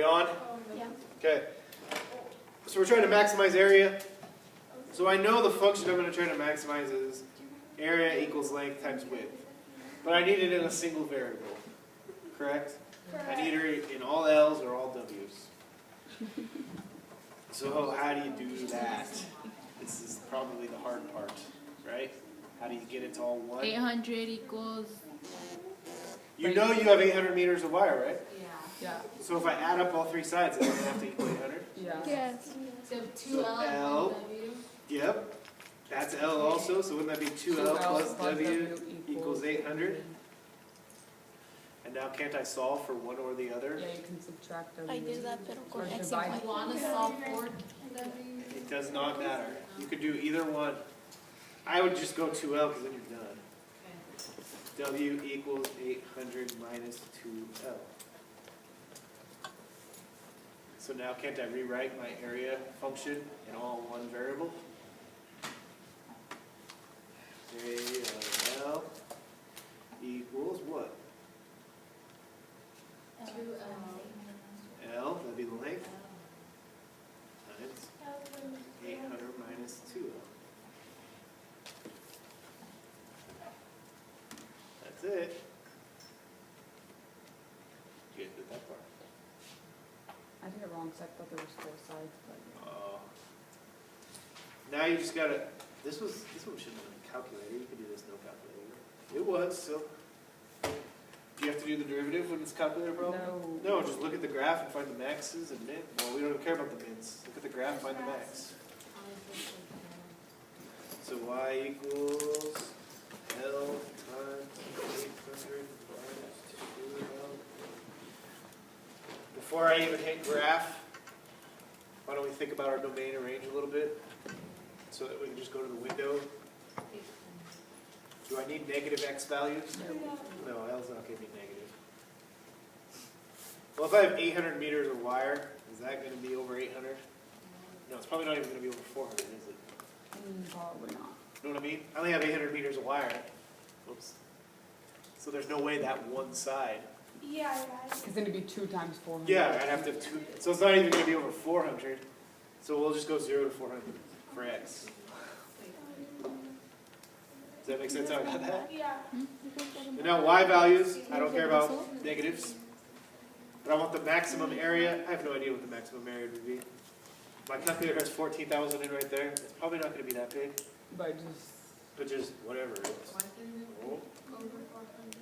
we on? Yeah. Okay. So we're trying to maximize area. So I know the function I'm going to try to maximize is area equals length times width. But I need it in a single variable. Correct? I need it in all L's or all W's. So how do you do that? This is probably the hard part, right? How do you get it to all one? 800 equals. You know you have 800 meters of wire, right? Yeah. So if I add up all three sides, it's going to have to equal 800? Yeah. Yes. So 2L L. and W. Yep. That's L also, so wouldn't that be 2L plus W equals 800? And now can't I solve for one or the other? Yeah, you can subtract W. I do that, pero con Or X divide. and You Y. want to solve for W? It does not matter. You could do either one. I would just go 2L because then you're done. W equals 800 minus 2L. So now can't I rewrite my area function in all one variable? L equals what? 2L. L, that'd be the length, times 800 minus 2L. That's it. You guys did that part. I did it wrong because I thought there was 4 sides, but Now you just gotta, this one shouldn't have been a calculator, you could do this no calculator. It was, so. Do you have to do the derivative when it's a calculator problem? no. No, just look at the graph and find the maxes and min. Well, we don't even care about the mins. Look at the graph, find the max. So y equals L times 800 minus 2L. Before I even hit graph, why don't we think about our domain and range a little bit? So that we can just go to the window. Do I need negative x values? No, L's not going to be negative. Well, if I have 800 meters of wire, is that going to be over 800? No, it's probably not even going to be over 400, is it? Probably not. You know what I mean? I only have 800 meters of wire. Oops. So there's no way that one side. Yeah, Because then it'd be 2 times 400. Yeah, I'd have to have two. So it's not even going to be over 400. So we'll just go 0 to 400 for x. Does that make sense how I got that? Yeah. And now y values, I don't care about negatives. But I want the maximum area. I have no idea what the maximum area would be. My calculator has 14,000 in right there. It's probably not going to be that big, But but just whatever it is. Why couldn't it Oh, be over 400?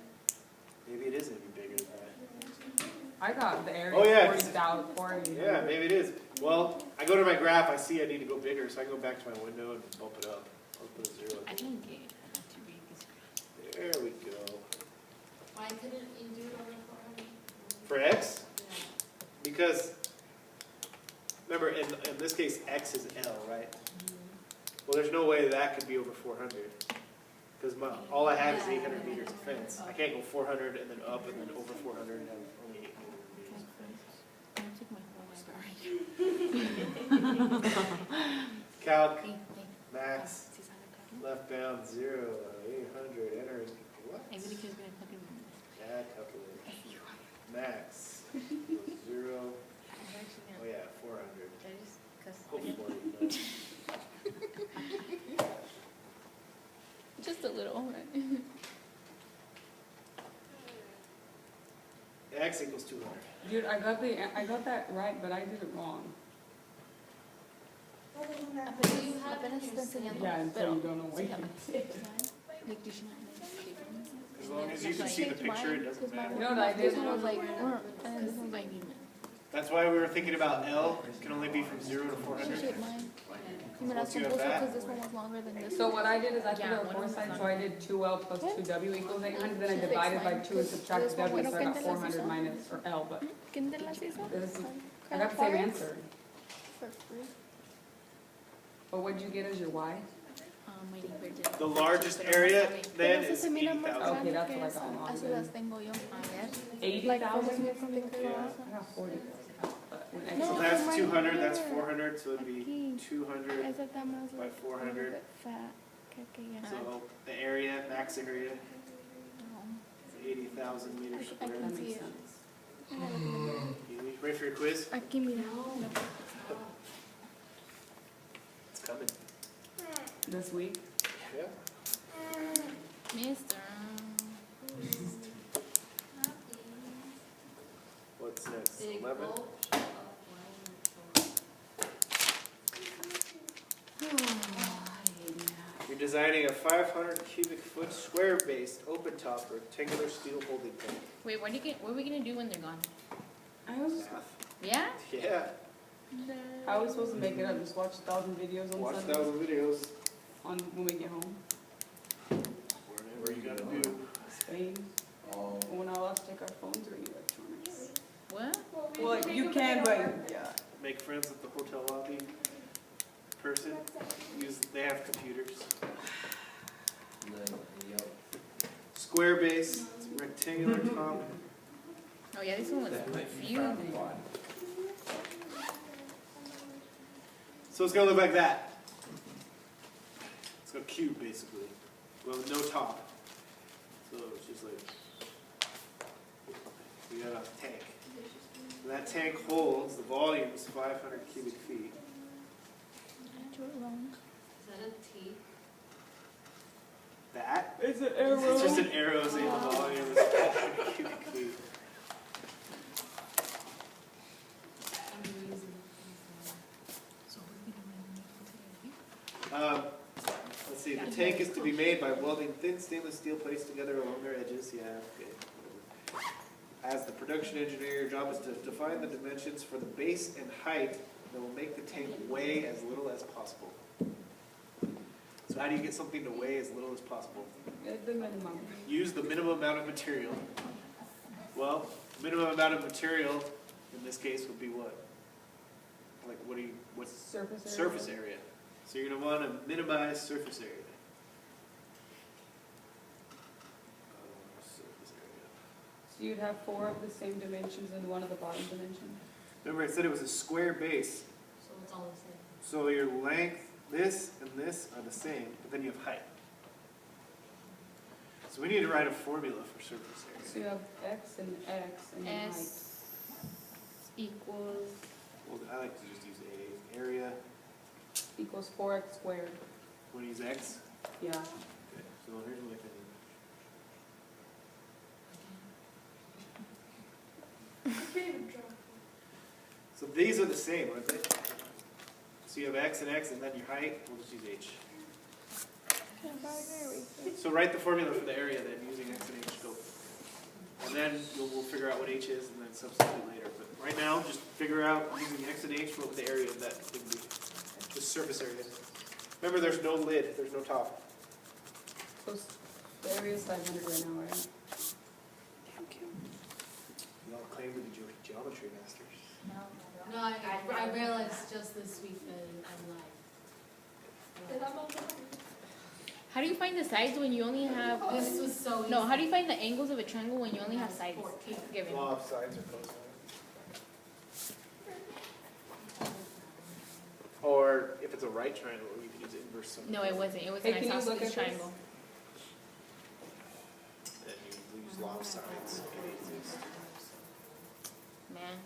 maybe it is going to be bigger than that. I got the area Oh, yeah. 40,000, 40. Yeah, maybe it is. Well, I go to my graph, I see I need to go bigger, so I go back to my window and bump it up. I'll put a 0. I think too big. There we go. Why couldn't you do it over 400? For x, Yeah. because remember in this case x is L, right? Well, there's no way that could be over 400 because all I have is 800 meters of fence. I can't go 400 and then up and then over 400 and have only 800 meters. Calc, max, left bound 0, 800, entering, what? Yeah, calculator. Max, 0, oh yeah, 400. Hopefully. Just a little, right? X equals 200. Dude, I got that right, but I did it wrong. But you have it Apenas in está your enseñando. Yeah, and so Pero, you don't know what you like, did she not make a difference? As long as you can see the picture, it doesn't matter. No, I This did. one was like, and this one's like, That's why we were thinking about L. It can only be from 0 to she 400. shaped mine. You mean, Once that's you have composer that, because this one was longer than this. So what I did is I put Yeah, it on one 4 of them sides, is so I did 2L plus 2W equals 800, then I She divided by fixed 2 and mine. subtracted This one W, so I got was- 400 minus, or L, but ¿Quién te las hizo? this is, I got the same answer. For free. But what'd you get as your Y? Waiting for it to- The largest area then Pero is se mira más 80,000. Okay, that's grande what I que got esa. wrong Así then. las tengo yo. A ver. 80,000? Yeah. I got 40. But when No, So X- that's mine 200, here. that's 400, so it'd be Aquí. 200 Esa está más by 400. fat que aquella. So the area, max area, is 80,000 meters I squared. can That see makes it. sense. You ready for your quiz? Aquí mira. No. It's coming. This week. Yeah. Mister. What's next? Big 11? gulp of You're designing a 500 cubic foot square based open top rectangular steel holding tank. Wait, what are we gonna do when they're gone? I was Yeah? Yeah. I was supposed to make it up, just watch 1,000 videos on Watch Sunday 1,000 videos. on when we get home. Whatever you gotta do. Spain. We're not allowed to take our phones or any electronics. What? Well, you can, but yeah. Make friends with the hotel lobby person. They have computers. Square base, rectangular top. Oh yeah, this one was confusing. So it's gonna look like that. It's a cube basically. Well, with no top. So it's just like we got a tank. And that tank holds the volume is 500 cubic feet. Do it wrong. Is that a T? That It's an it's just an arrow saying the volume is 500 cubic feet. I'm using So what are we doing? Let's see. The tank is to be made by welding thin stainless steel plates together along their edges. Yeah. Okay. As the production engineer, your job is to define the dimensions for the base and height that will make the tank weigh as little as possible. So how do you get something to weigh as little as possible? The minimum. Use the minimum amount of material. Well, minimum amount of material in this case would be what? Like what's Surface area. surface area? So you're going to want to minimize surface area. Surface area. So you'd have 4 of the same dimensions and 1 of the bottom dimension. Remember I said it was a square base. So it's all the same. So your length, this and this are the same, but then you have height. So we need to write a formula for surface area. So you have X and then height. S equals. Well, I like to just use A. Area. Equals 4x squared. Want to use X? Yeah. Okay. So here's what I can So these are the same, aren't they? So you have X, and then your height. We'll just use H. So write the formula for the area then using X and H scope. And then we'll figure out what H is and then substitute later. But right now, just figure out using X and H what the area of that would be. Just surface area. Remember, there's no lid, there's no top. So the area is 500 right now, right? You all claim to be geometry masters. No, I realized just this week that I'm live. How do you find the sides when you only have? This was so easy. No, how do you find the angles of a triangle when you only have sides 14. given? Law of sides or cosine. Or if it's a right triangle, you can use inverse sum. No, it wasn't. It was Hey, an can you look isosceles at this? triangle. Then you use law of sides. Man.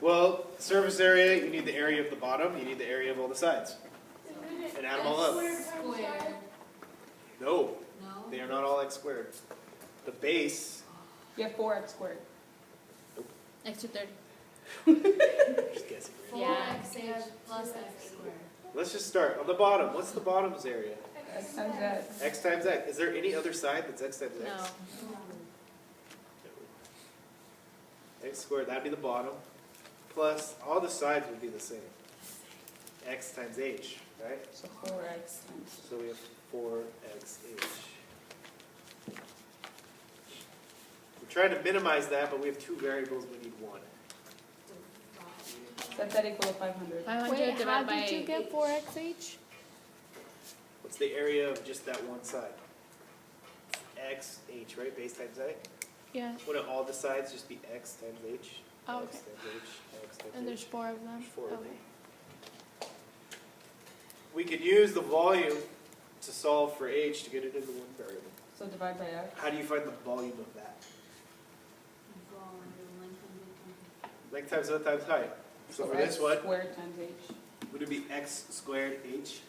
Well, surface area, you need the area of the bottom, you need the area of all the sides. And add them all up. Squared. No, No? they are not all x squared. The base, You have 4x squared. X to 30. just guessing. 4xh plus x squared. Let's just start. On the bottom, what's the bottom's area? X times X. X times x. Is there any other side that's x times x? No. X squared, that'd be the bottom. Plus, all the sides would be the same. X times h, right? So 4x times. So we have 4xh. We're trying to minimize that, but we have 2 variables, we need 1. Set that equal to 500. 500 Wait, how divided by did you get 4xh? What's the area of just that one side? X, h, right? Base times a? Yeah. Wouldn't all the sides just be x times h? Oh, X okay. times h, x times And h. there's 4 of them. There's 4 of them. Okay. We could use the volume to solve for h to get it into one variable. So divide by X. How do you find the volume of that? Length times width times height. So for X this one, squared times h. would it be x squared h?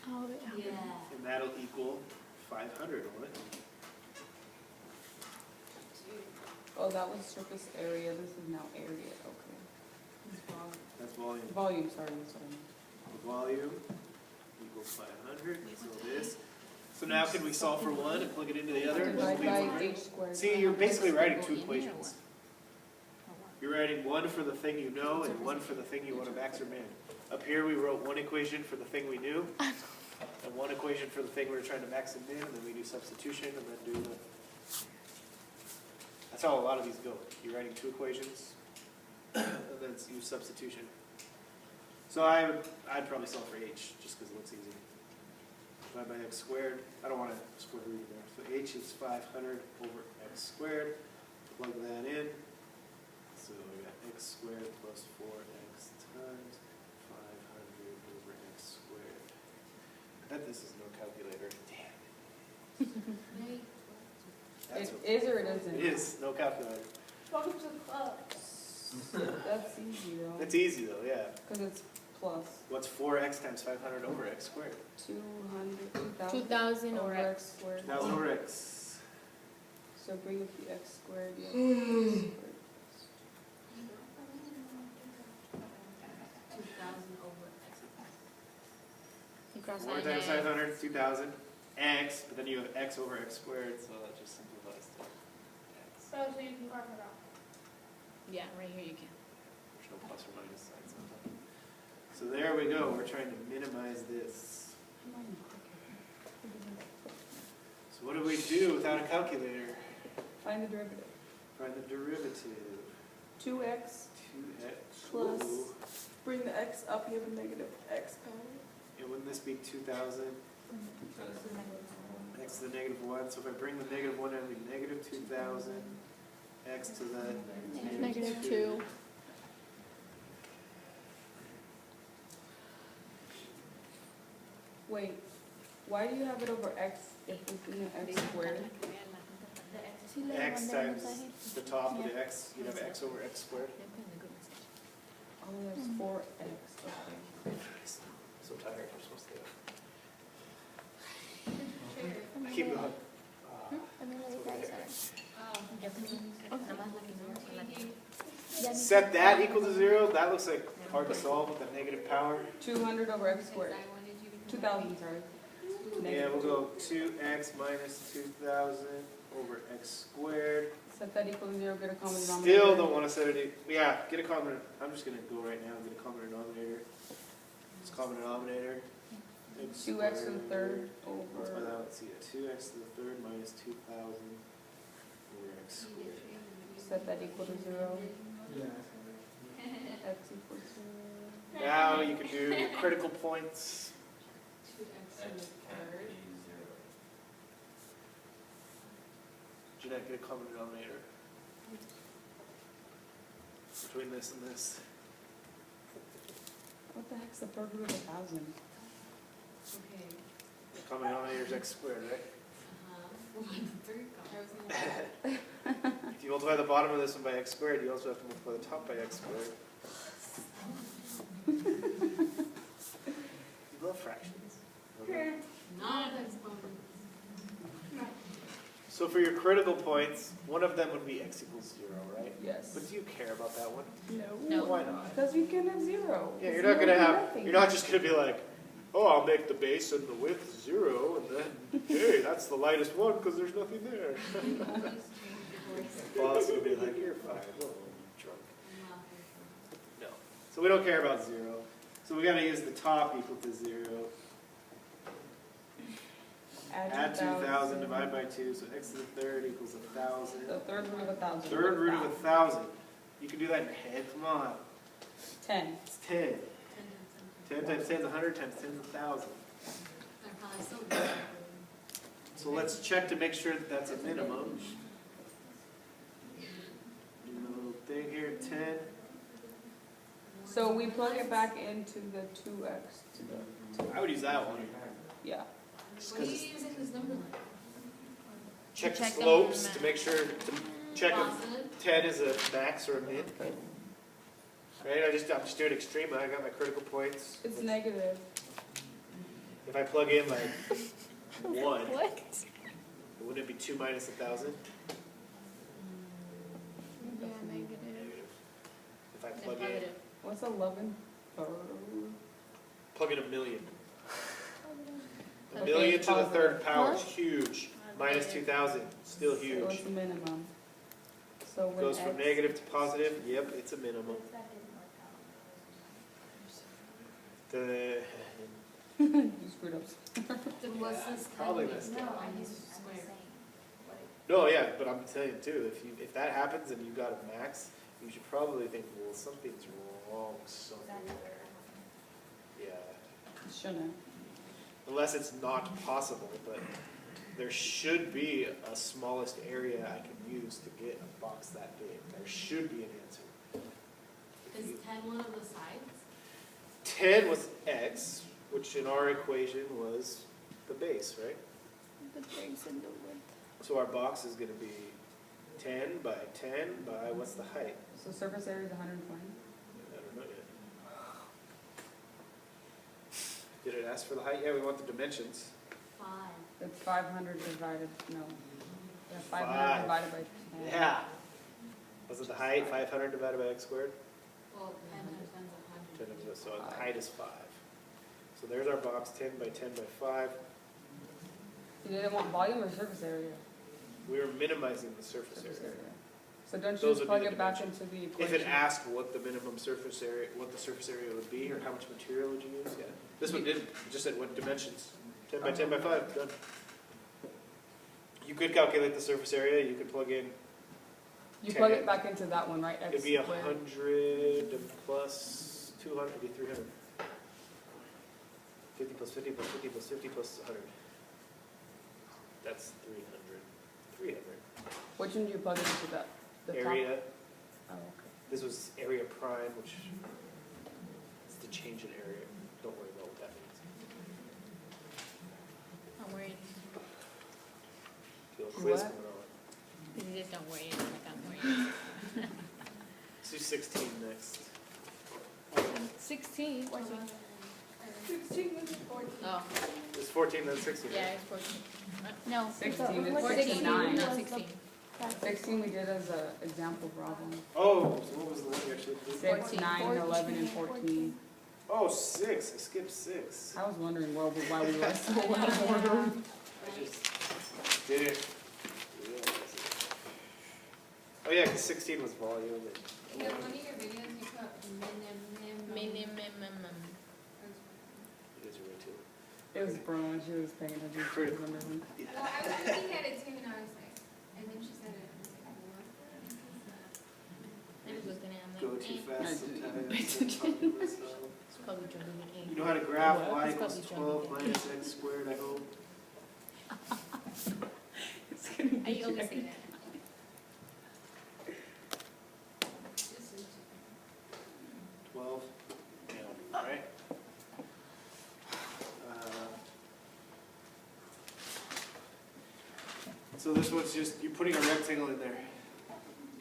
Oh, Yeah. And that'll equal 500, won't it? Oh, that was surface area, this is now area, okay. That's volume. Volume, sorry, that's what I meant. The volume equals 500, so this. So now can we solve for one and plug it into the other? Divide by h squared. See, you're basically writing two equations. You're writing one for the thing you know and one for the thing you want to max or min. Up here we wrote one equation for the thing we knew and one equation for the thing we were trying to max and min, and then we do substitution and then do the... That's how a lot of these go. You're writing two equations and then use substitution. So I'd probably solve for h just because it looks easy. Divide by x squared. I don't want to square root in there. So h is 500 over x squared. Plug that in. So we got x squared plus 4x times 500 over x squared. I bet this is no calculator. Damn. That's It okay. is or it isn't? It is, no calculator. Welcome to the club. That's easy though, It's easy though, yeah. because it's plus What's 4x times 500 over x squared? 2,000 over x. squared. 1,000 over x. So bring up the x squared, yeah. X squared. 2,000 over X. You cross 4 that times out. 500, 2,000. X, but then you have x over x squared, so that just simplifies to x. Oh, so you can carve it out. Yeah, right here you can. There's no plus or minus signs on top. So there we go. We're trying to minimize this. So what do we do without a calculator? Find the derivative. Find the derivative. 2x 2x. Plus. Ooh. Bring the x up, you have a negative x power. And wouldn't this be 2,000? X to the negative 1. So if I bring the negative 1, it'll be negative 2,000. X to the Negative 2. Wait, why do you have it over x if it's in the x squared? X times the top of the x. You'd have x over x squared. Oh, that's 4x, okay. So tired. I'm supposed to. I keep going. Set that equal to 0. That looks like hard to solve with a negative power. 200 over x squared. 2,000, sorry. Yeah, we'll go 2x minus 2,000 over x squared. Set that equal to 0, get a common denominator. Still don't want to set it. Yeah, get a common. I'm just going to go right now and get a common denominator. It's common denominator. X 2x to the squared third Multiply over. that, let's see, 2x to the third minus 2,000 over x squared. Set that equal to 0. X equals 0. Now you can do your critical points. 2x in the third. Jeanette, get a common denominator between this and this. What the heck's the third root of 1,000? Okay. The common denominator is x squared, right? The third column. If you multiply the bottom of this one by x squared, you also have to multiply the top by x squared. You love fractions. Okay. Not exponent. So for your critical points, one of them would be x equals 0, right? Yes. But do you care about that one? No. Why not? Because we can have 0. Yeah, you're Zero not gonna is have. nothing. You're not just gonna be like, oh, I'll make the base and the width 0, and then hey, that's the lightest one because there's nothing there. Boss will be like, you're fine. Well, I'm drunk. No. So we don't care about 0. So we gotta use the top equal to 0. Add 2,000, divide by 2, so x to the third equals 1,000. The third root of 1,000. Third root of 1,000. You can do that in your head. Come on. 10. It's 10. 10 times 10 is 100 times 10 is 1,000. So let's check to make sure that that's a minimum. Do a little thing here, 10. So we plug it back into the 2x to the. I would use that one. Yeah. Just What are 'cause you it's using this number like? check the Check the slopes map. to make sure to check if Positive. 10 is a max or a min. Right? I'm just doing extreme. I got my critical points. It's negative. If I plug in like 1, What? wouldn't it be 2 minus 1,000? Yeah, negative. If I And plug in, positive. What's 11? plug in a million. A Okay, million to the positive. third power is Huh? huge. Minus 2,000, still So huge. it's a minimum. So when Goes from X- negative to positive. Yep, it's a minimum. The You screwed up. Then what's this? Probably then? messed No, up. I used square. no, yeah, but I'm telling you too. If that happens and you got a max, you should probably think, well, something's wrong somewhere. Yeah, Shouldn't. unless it's not possible, but there should be a smallest area I can use to get a box that big. There should be an answer. Is 10 one of the sides? 10 was x, which in our equation was the base, right? The base and the width. So our box is going to be 10 by 10 by what's the height? So surface area is 120. I don't know yet. Did it ask for the height? Yeah, we want the dimensions. 5. It's 500 divided, no. Yeah, 500 Five. divided by 10. Yeah. Was it the height? 500 divided by x squared? Well, 10 times 10 is 100. 10 of it, so the height is 5. So there's our box, 10 by 10 by 5. You didn't want volume or surface area? We were minimizing the surface Surface area. area. So don't you Those just would plug be the it back dimensions. into the If equation? it asked what the minimum surface area, what the surface area would be, or how much material would you use, yeah. This one didn't, it just said what dimensions. 10 by 10 by 5, done. You could calculate the surface area, you could plug in, You plug 10. it back into that one, right? X it'd be squared. 100 plus 200, it'd be 300. 50 plus 50 plus 50 plus 50 plus 100. That's 300. 300. Which one do you plug it into that? The Area, top? Oh, okay. this was area prime, which is the change in area. Don't worry about what that means. I'm worried. Feel a quiz What? going on. You just don't worry. Like I'm worried. Let's do 16 next. 16. 14. Oh, It's 14, then 16. yeah, right? it's 14. No, 16 is 14, 69. not 16. 16 we did as an example problem. Oh, so what was the one you actually did? 6, 14. 9, 11, and 14. Oh, 6. I skipped 6. I was wondering why we were so out of order. I just didn't realize it. Oh yeah, 'cause 16 was volume. Yeah, one of your videos you put Minimum. You guys are right too. It was Bruna, she was paying attention. She was wondering. Well, I was looking at it too and I was like, and then she said it. I was looking at it. Go I'm like, too eh, fast I didn't sometimes. pay Sometimes myself. it's probably jumping in You 8. know how to graph What? y It's equals probably 12 minus x squared, I hope. It's gonna I be always say Jackie. that. 12. Yeah, right? So this one's just, you're putting a rectangle in there.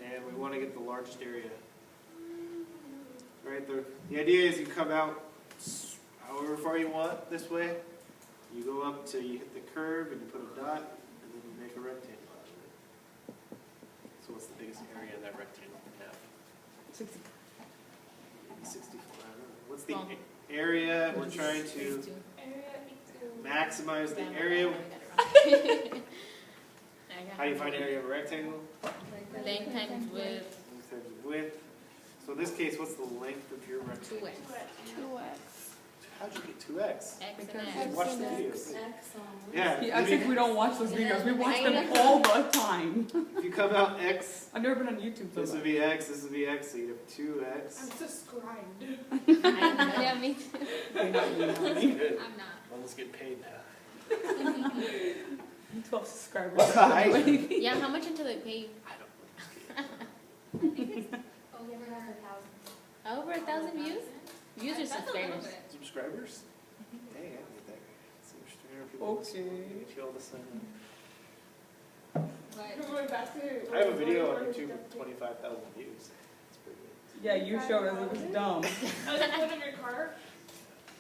And we want to get the largest area. Right, the idea is you come out however far you want this way. You go up till you hit the curve and you put a dot, and then you make a rectangle out of it. So what's the biggest area that rectangle can have? 60. Maybe 64, I don't know. What's the Well, area we're trying to 32. maximize the Damn, area? I got it wrong. How do you find area of a rectangle? Length times width, Length times width. So in this case, what's the length of your rectangle? 2x. How'd you get 2x? X Because- and X. Watch the videos. X on. Yeah, He acts like we don't watch those videos. We watch I them know. all the time. if you come out x, I've never been on YouTube so this would much. be x, this would be x, so you'd have 2x. subscribed. I know. Yeah, me too. You're not me, honey. Good. I'm not. Almost getting paid now. 12 subscribers. What's the height? Yeah, how much until they pay? I don't know. Over 1,000 views? Views or subscribers? Subscribers? Dang, I can get that. See, there's 300 people. Okay. Get you all to sign up. What? I have a video on YouTube with 25,000 views. It's pretty good. Yeah, you showed us, it was dumb. Oh, that's one of your car?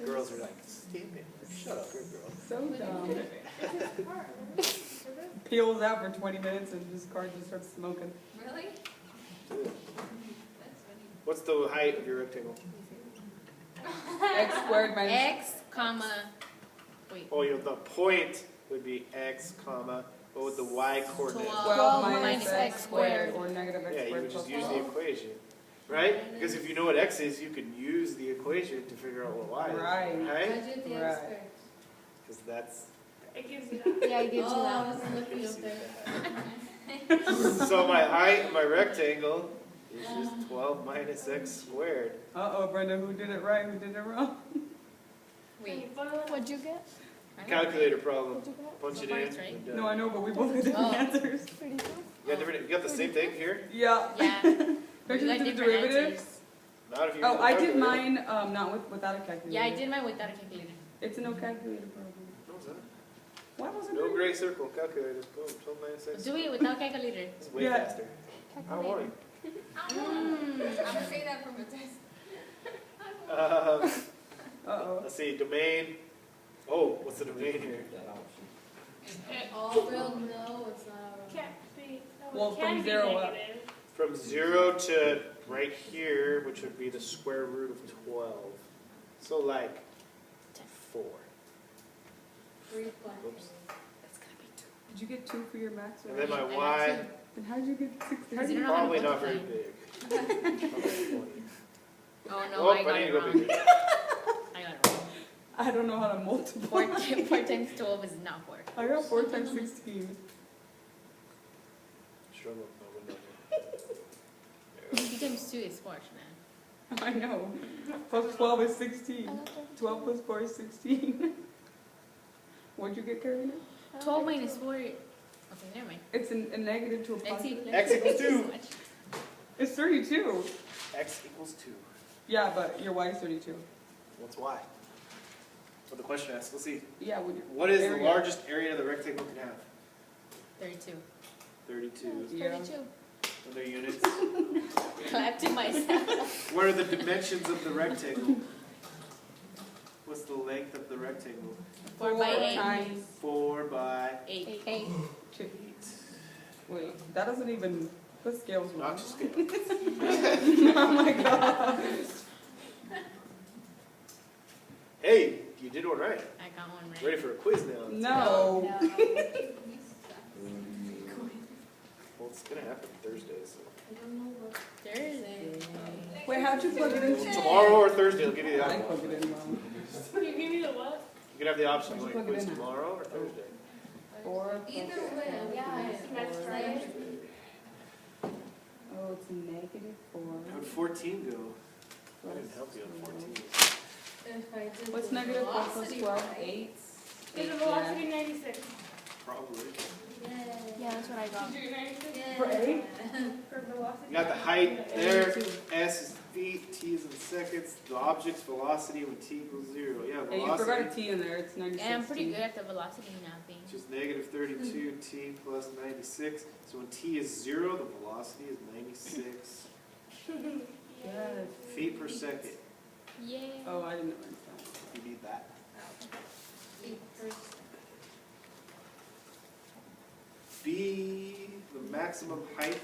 Girls are like, "Damn it, shut up, you're a girl." So dumb. It's his car, remember? Peels out for 20 minutes and his car just starts smoking. Really? That's funny. What's the height of your rectangle? X squared minus. X, comma, wait. Oh, the point would be x, comma, what would the y coordinate? 12 minus minus x x squared squared. or negative x Yeah, you squared would plus just use the 12. equation, right? Because if you know what x is, you can use the equation to figure out what y is, Right. right? Budget the Right. expert. Because that's. It gives you that. Yeah, I get you Oh, that. I was looking up there. So my height of my rectangle is just 12 minus x squared. Uh-oh, Brenda, who did it right, who did it wrong? Wait. What'd you get? I don't know. Calculator problem. What'd you get? Punch So it far in. it's right. and done. No, I know, but we both had different Oh. answers. 32? You got the same thing here? Yeah. Yeah. Don't We you got do the different derivative? answers. Not if you. Oh, use a I did calculator. mine, not without a calculator. Yeah, I did mine without a calculator. It's a no calculator problem. What was that? Why wasn't No it? gray circle, calculator. Boom, 12 minus x. Do it without calculator. It's way Yeah. faster. I don't want it. I'm gonna say that from a test. Uh-oh. Let's see, domain. Oh, what's the domain here? Oh, real, no, it's not. Can't be. No, Well, it can from be 0 up. negative. From 0 to right here, which would be the square root of 12. So like 4. 3 Oops. Did you get 2 for your max? And Or then my I got y, two. then how did you get 6? How Because did you you don't know how to probably not multiply. very big. Probably 20. Oh no, Oh, I got need it to go wrong. bigger. I got it wrong. I don't know how to multiply. 4 times 12 is not 4. I got 4 times 16. Struggle with my window. 2 times 2 is 4, man. I know. Plus 12 is 16. 12 plus 4 is 16. What'd you get, Carolina? 12 minus 4. Okay, never mind. It's a negative to a Let's see. positive. X equals 2. So much. It's 32. X equals 2. Yeah, but your y is 32. What's y? What the question asks. Let's see. Yeah, with your What is the area. largest area the rectangle can have? 32. 32. Yeah. 32. Are there units? Clap to myself. What are the dimensions of the rectangle? What's the length of the rectangle? 4 by 8. times 4 by 8. 8. Wait, that doesn't even. The scale's Not wrong. to scale. Oh my god. Hey, you did one right. I got one right. Ready for a quiz now? No. Well, it's gonna happen Thursday. So. Thursday. Wait, how'd you plug it in? Tomorrow or Thursday, I'll give you the I option. plug it in wrong. You give me the what? You can have the option. You want Plug your it quiz in. tomorrow or Thursday? 4 Either plus way, yeah. Next Like, Friday. Oh, it's negative 4. How would 14 go? I plus didn't help you on 14. if I did What's the negative 4 plus velocity 12? right, 8. Is the velocity 96? Probably. Yeah, that's what I got. Did you do 96? Yeah. For 8? For velocity? You got the height there. S is feet. T is in seconds. The object's velocity when t equals 0. Yeah, Hey, you forgot a velocity. T in there. It's 96. Yeah, I'm pretty good at the velocity now thing. Which is negative 32 t plus 96. So when t is 0, the velocity is 96 Yes. feet per second. Yay. Oh, I didn't know that. You need that. B, the maximum height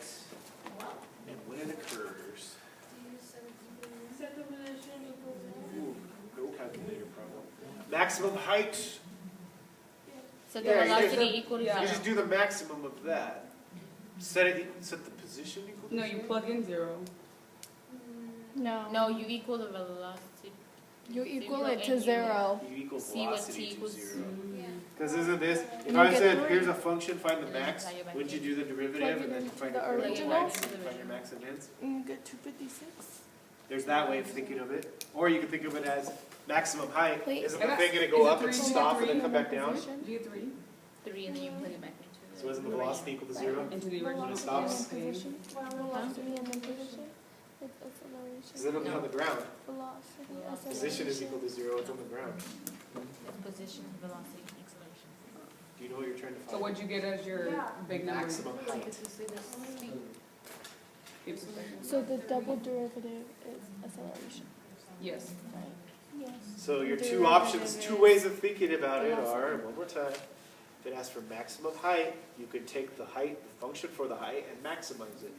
and when it occurs. Set the position equals Ooh, no calculator problem. Maximum height. So the Yeah, you velocity just- equal to yeah. You 0. just do the maximum of that. Set the position equal to No, you 0? plug in 0. No. No, you equal the velocity. You equal Zero it to and 0. You equal See what velocity t to equals. 0. Yeah. Because isn't this, if You I get said, 3. here's a function, find the And then max, tie it back wouldn't you in. do the derivative Plug it and then into find the your original. max, and find your max and ends? And you get 256. There's that way of thinking of it. Or you can think of it as maximum height. Wait. Isn't I the got- thing gonna is go it up 3? and Did you get stop and 3 then in come the back down? position? Did you get 3? 3 and then you plug it back into So isn't the velocity equal to 0? Into the original. Velocity stops. and then position. Velocity and then position. It's acceleration. Because it'll be on the ground. Velocity, Position is acceleration. equal to 0, it's on the ground. the position, velocity, acceleration. Do you know what you're trying to find? So what'd you get as your Yeah. big number? Maximum height. Give us a second. So the double derivative is acceleration, Yes. right? Yes. So your two Derivative options, two is ways of thinking about it velocity. are, one more time, if it asks for maximum height, you could take the height, the function for the height, and maximize it.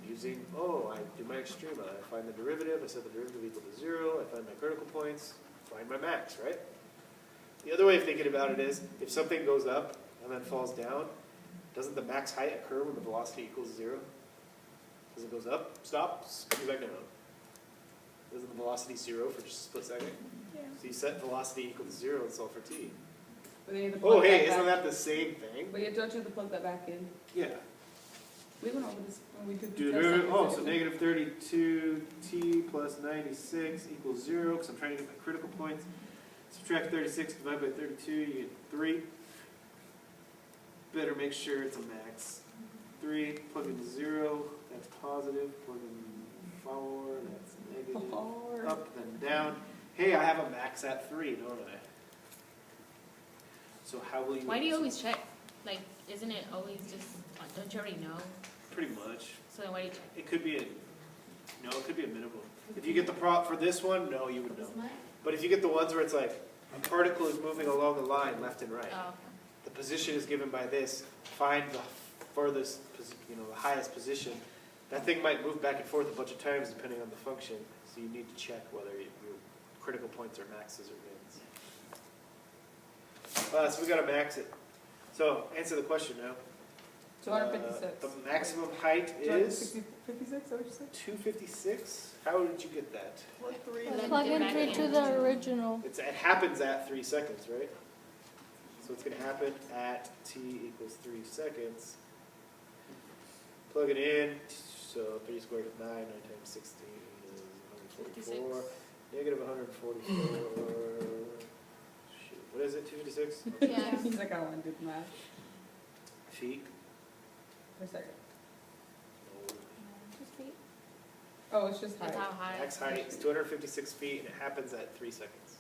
Using, I do my extrema, I find the derivative, I set the derivative equal to 0, I find my critical points, find my max, right? The other way of thinking about it is, if something goes up and then falls down, doesn't the max height occur when the velocity equals 0? As it goes up, stops, comes back down. Isn't the velocity 0 for just a split second? Yeah. So you set velocity equal to 0 and solve for t. But then you have to Oh, plug hey, that isn't back. that the same thing? But you don't you have to plug that back in. Yeah. We went over this when we did the Do test. derivative, on so this. negative 32t plus 96 equals 0, because I'm trying to get my critical points. Subtract 36, divide by 32, you get 3. Better make sure it's a max. 3, plug in 0, that's positive. Plug in 4, that's negative. Or- Up, then down. Hey, I have a max at 3, don't I? So how will you... Why do you answer? always check? Like, isn't it always just, don't you already know? Pretty much. So then why do you check? It could be it could be a minimum. If you get the prop for this one, no, you would know. But if you get the ones where it's like, a particle is moving along the line, left and right. Oh, The position is given by this, find the furthest, the highest position. That thing might move back and forth a bunch of times depending on the function, so you need to check whether your critical points are maxes or mins. So we gotta max it. So, answer the question now. 256. The maximum height is 256, is that what you said? 256. How did you get that? Plug in 3 to the original. It happens at 3 seconds, right? So it's going to happen at t equals 3 seconds. Plug it in. So 3 squared is 9. 9 times 16 is 144. Negative 144. Shoot, what is it? 256? yeah. He's like, I don't want to do the math. Feet. For a second. No. Just feet. Oh, it's just height. That's how high. Max height is 256 feet, and it happens at 3 seconds.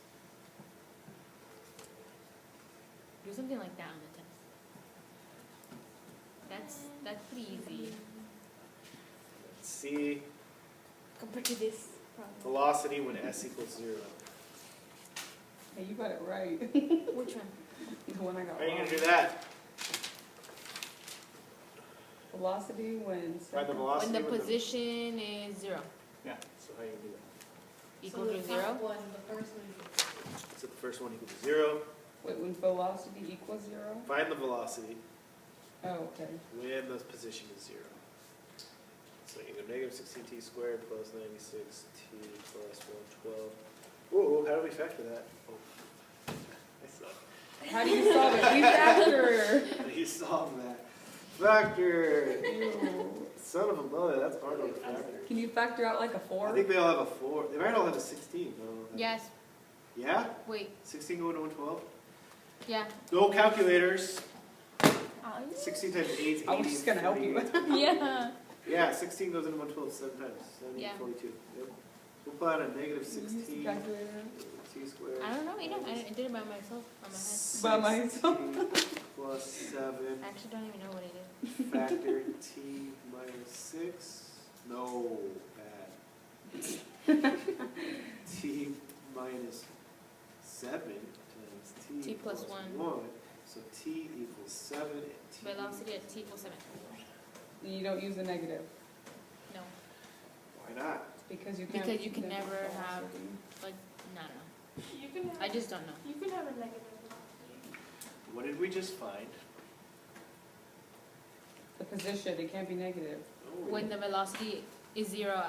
Do something like that on the test. That's pretty easy. Let's see. Compared to this. Probably. Velocity when s equals 0. Hey, you got it right. Which one? The one I got How are you wrong. going to do that? Velocity when... Find the When velocity. the position is 0. Yeah. So how are you going to do that? Equal to 0. The first one. So the first one equals 0. Wait, when velocity equals 0? Find the velocity Oh, okay. when the position is 0. So you go negative 16t squared plus 96t plus 112. Whoa, how do we factor that? Oh, I suck. How do you solve it? We factor. How do you solve that? Factor! Ew. Son of a mother, that's hard on the factor. Can you factor out like a 4? I think they all have a 4. They might all have a 16. No. Yes. Yeah? Wait. 16 going to 112? Yeah. No calculators. Oh, 16 times 8 is 80. I was just gonna help you. 48. Yeah. Yeah, 16 goes into 112 7 times. 7, Yeah. 42. Yep. We'll put out a negative Use the 16 calculator. t squared. I don't know. I did it by myself on my head. By myself. 16 plus 7 I actually don't even know what it is. factor t minus 6. No, bad. T minus 7 times T plus 1. So t equals 7 and t. Velocity at t equals 7. You don't use the negative. No. Why not? Because you can't. Because you can the never have, velocity. like, I don't know. You can have, I just don't know. you can have a negative velocity. What did we just find? The position, it can't be negative. Oh, When the velocity is 0.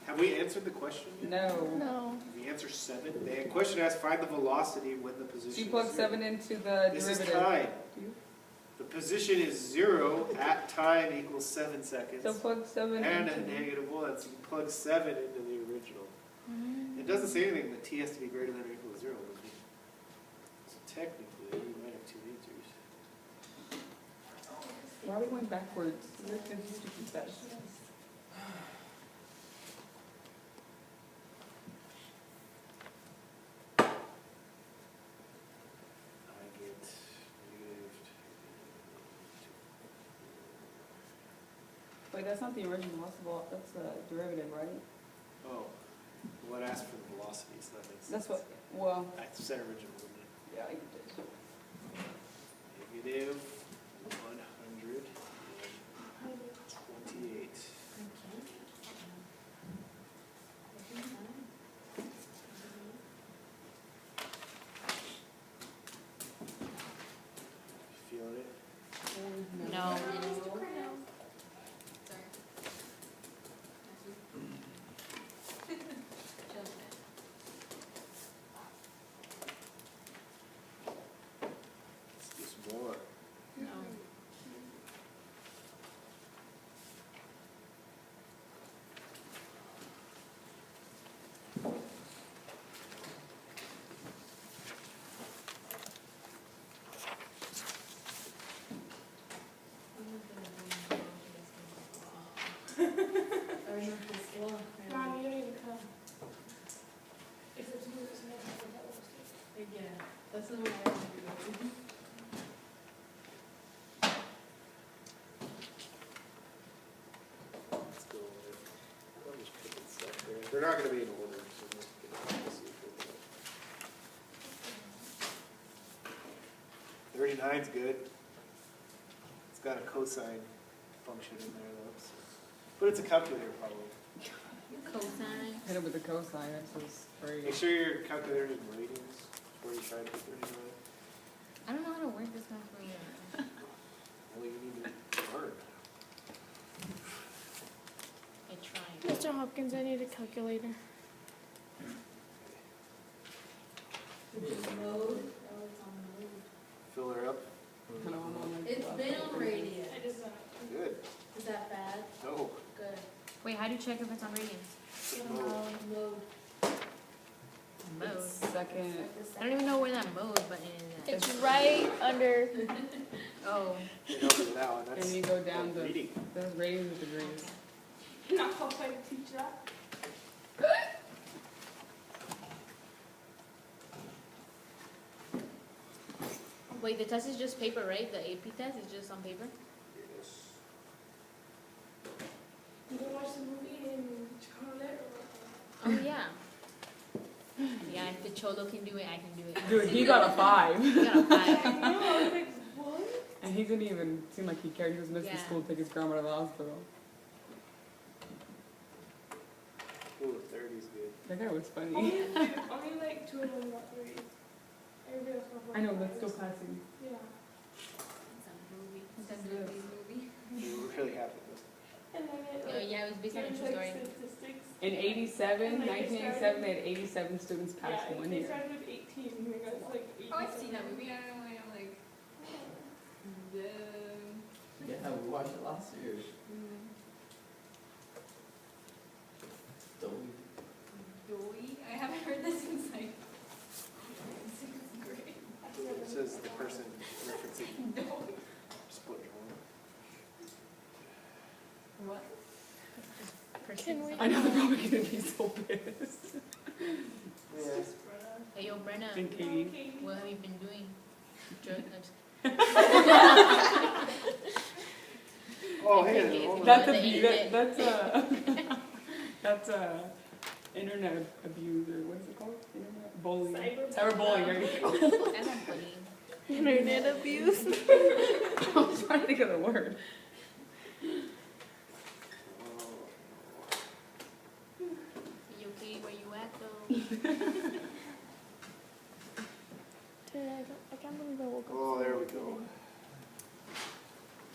have we answered the question yet? No. No. The answer's 7. The question asks find the velocity when the position So you is plug 0. 7 into the This is derivative. time. Do you? The position is 0 at time equals 7 seconds. So plug 7 And into... a negative 1. So you plug 7 into the original. It doesn't say anything that t has to be greater than or equal to 0. does it? So technically, you might have 2 answers. Why are we going backwards? We're going to stupid test. I Wait, that's not the original, that's a derivative, right? Oh, what asked for the velocity, so that makes sense. That's what, well, I said original, didn't yeah, you did. it? Negative 128. Feeling it? No. Let's do some more. No. Mom, you don't need to come. If it's you, it's not that was Yeah, that's the one I want to do. Let's go with, I'll just put this stuff there. They're not gonna be in order, so let's see if we can- 39's good. It's got a cosine function in there though, so. But it's a calculator probably. Cosine. Hit it with the cosine, that's what's very. Make sure your calculator's in ratings before you try to put 39. I don't know how to work this calculator. Well, you need to learn. I tried. Mr. Hopkins, I need a calculator. Mode, oh, it's on mode. Fill her up. I don't know, like, It's been on radius. I just, Good. Is that bad? No. Good. Wait, how do you check if it's on ratings? Mode. Mode. It's second, I don't even know where that mode button is at. It's right under. Oh. It helps with that one. That's and you go down the, reading. those ratings with degrees. not qualified to teach that. Wait, the test is just paper, right? The AP test is just on paper? Yes. You didn't watch the movie in Charlotte Oh, yeah. Yeah, if the Cholo can do it, I can do it. Dude, he got a 5. You got a 5. I know, I was like, what? And he didn't even seem like he cared. He was missing Yeah. school to take his grandma to the hospital. Ooh, 30's good. That guy was funny. Only like 2 of them got 3. Everybody else got 4. I know, but still passing. Yeah. It's a movie. It's a movie. You were really happy with And then it Oh, yeah, it was based on a gives, true story. statistics. In 87, And, like, 1987, they had 87 students pass Yeah, one they year. started with 18. And they got like 80. Oh, I've seen that movie. I don't know why I'm like, Yeah, we watched it last year. Doy? I haven't heard this since like sixth grade. it. It says the person referencing split What? Can we? I know they're probably going to be so pissed. Yeah. Hey, yo, Brenna, And Katie. what have you been doing? Drug? No, just Oh, hey, hold on. That's The a internet. that's internet abuse or what is it called? Internet bullying. Cyber- Cyberbullying. There you go. That's not funny. Internet abuse. I was trying to think of the word. You okay? Where you at, though? I can't believe I woke up. Oh, there we go.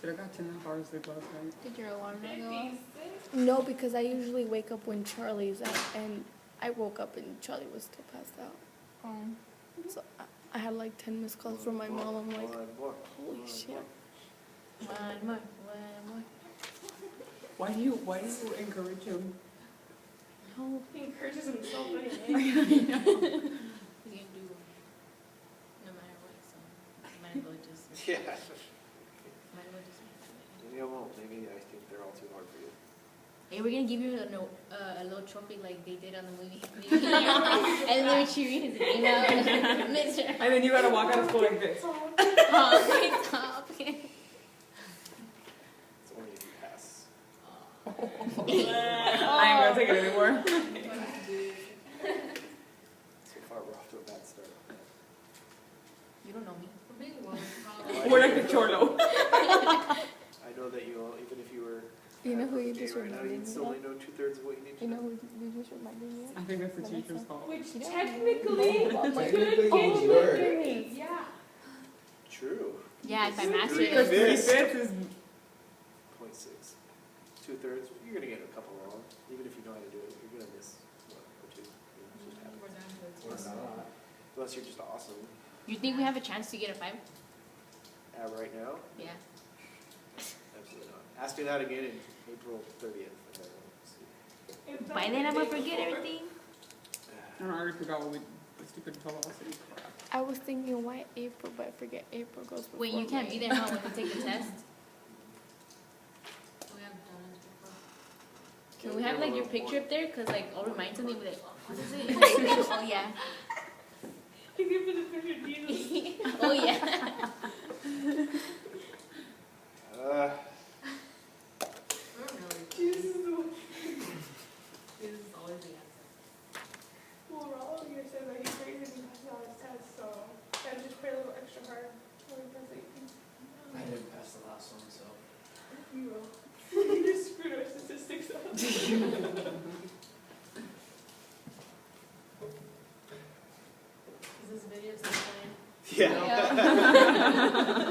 Dude, I got 10.5 hours sleep last night. Did your alarm not go off? No, because I usually wake up when Charlie's out, and I woke up and Charlie was still passed out. So I had like 10 missed calls from my mom. I'm like, One more. holy shit. One more. Why do you encourage him? No. He encourages himself anyway. He's gonna do no matter what, so might as well just. Yeah. Might as well just. Maybe I won't. Maybe I think they're all too hard for you. Hey, we're gonna give you a little trophy like they did on the movie. And then we cheer his name out. Mr. And then you gotta walk out of school like this. Oh, great top. It's only if you pass. Oh, I ain't gonna take it anymore. So far, we're off to a bad start. You don't know me. For being well, We're like the cholo. I know that you all, even if you were. You know who you just right now, reminded you me still only of? know 2/3 of what you need to You know know. who you just reminded me of? I think that's the teacher's fault. Which You don't technically Technically, could it's get work. grades. Yeah. True. Yeah, if I master Because it. 3/5 is 0.6. 2/3. You're gonna get a couple wrong. Even if you know how to do it, you're gonna miss one or two. It just happens. we're down to Or it. not. Unless you're just awesome. You think we have a chance to get a 5? Right now, Yeah. absolutely not. Ask me that again in April 30th. And then we'll see. If not, By then I'm the gonna day forget before. everything. I don't know, I already forgot what we the stupid velocity crap. I was thinking why April, but I forget April goes before Wait, you can't be May. there, huh, when we take the test? We have done it before. Can we have like your picture up there? Cause like I'll remind something like, what is it? Oh yeah. You give me the picture, Jesus. Oh yeah. We're really, Jesus is the one. this is always the answer. Well, Raul here said that he's crazy and he passes all his tests, so I just pray a little extra hard when he does it. I didn't pass the last one, so. You will. You just screwed our statistics up. Is this video still playing? Yeah.